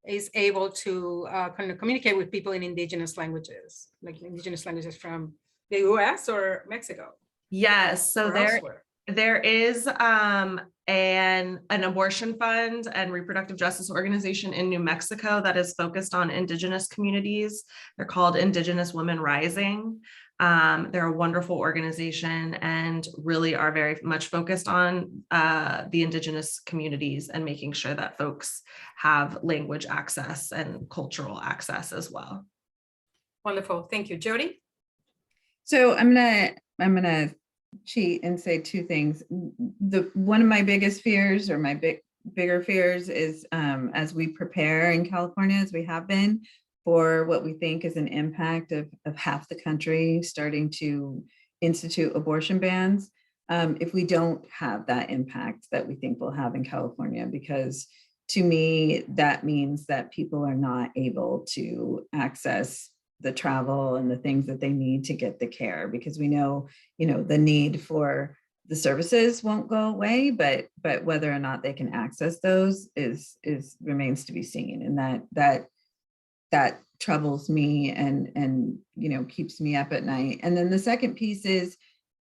is able to kind of communicate with people in indigenous languages, like indigenous languages from the US or Mexico? Yes, so Elsewhere? there is an abortion fund and reproductive justice organization in New Mexico that is focused on indigenous communities. They're called Indigenous Women Rising. They're a wonderful organization and really are very much focused on the indigenous communities and making sure that folks have language access and cultural access as well. Wonderful, thank you. Jody? So I'm gonna cheat and say two things. One of my biggest fears, or my bigger fears, is as we prepare in California, as we have been, for what we think is an impact of half the country starting to institute abortion bans, if we don't have that impact that we think we'll have in California, because to me, that means that people are not able to access the travel and the things that they need to get the care, because we know, the need for the services won't go away, but whether or not they can access those is remains to be seen. And that troubles me and keeps me up at night. And then the second piece is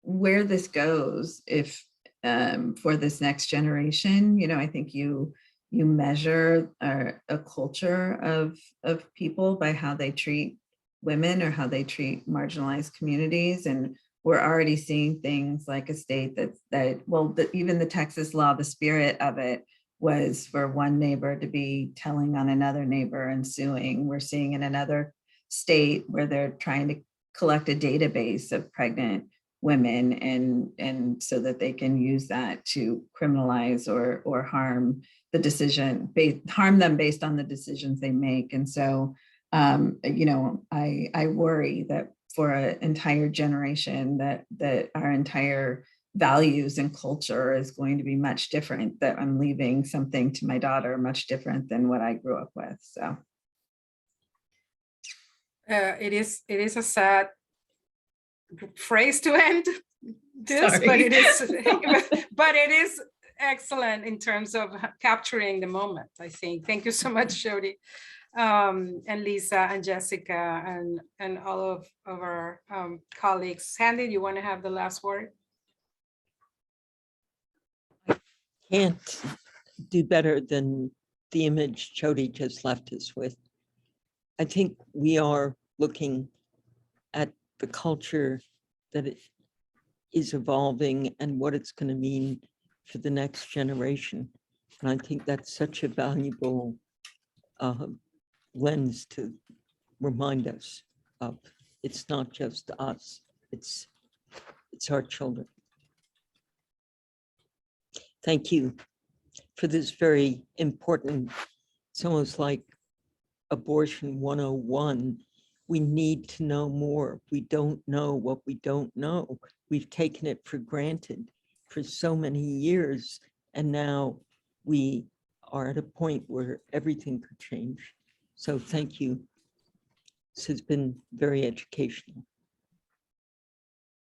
where this goes if for this next generation. I think you measure a culture of people by how they treat women or how they treat marginalized communities. And we're already seeing things like a state even the Texas law, the spirit of it was for one neighbor to be telling on another neighbor and suing. We're seeing in another state where they're trying to collect a database of pregnant women and so that they can use that to criminalize or harm harm them based on the decisions they make. And so I worry that for an entire generation that our entire values and culture is going to be much different, that I'm leaving something to my daughter much different than what I grew up with. So it is a sad phrase to end this, Sorry. but it is excellent in terms of capturing the moment, I think. Thank you so much, Jody, and Lisa and Jessica and all of our colleagues. Sandy, you want to have the last word? Can't do better than the image Jody just left us with. I think we are looking at the culture that it is evolving and what it's going to mean for the next generation. And I think that's such a valuable lens to remind us of. It's not just us, it's our children. Thank you for this very important, it's almost like abortion 101. We need to know more. We don't know what we don't know. We've taken it for granted for so many years, and now we are at a point where everything could change. So thank you. This has been very educational.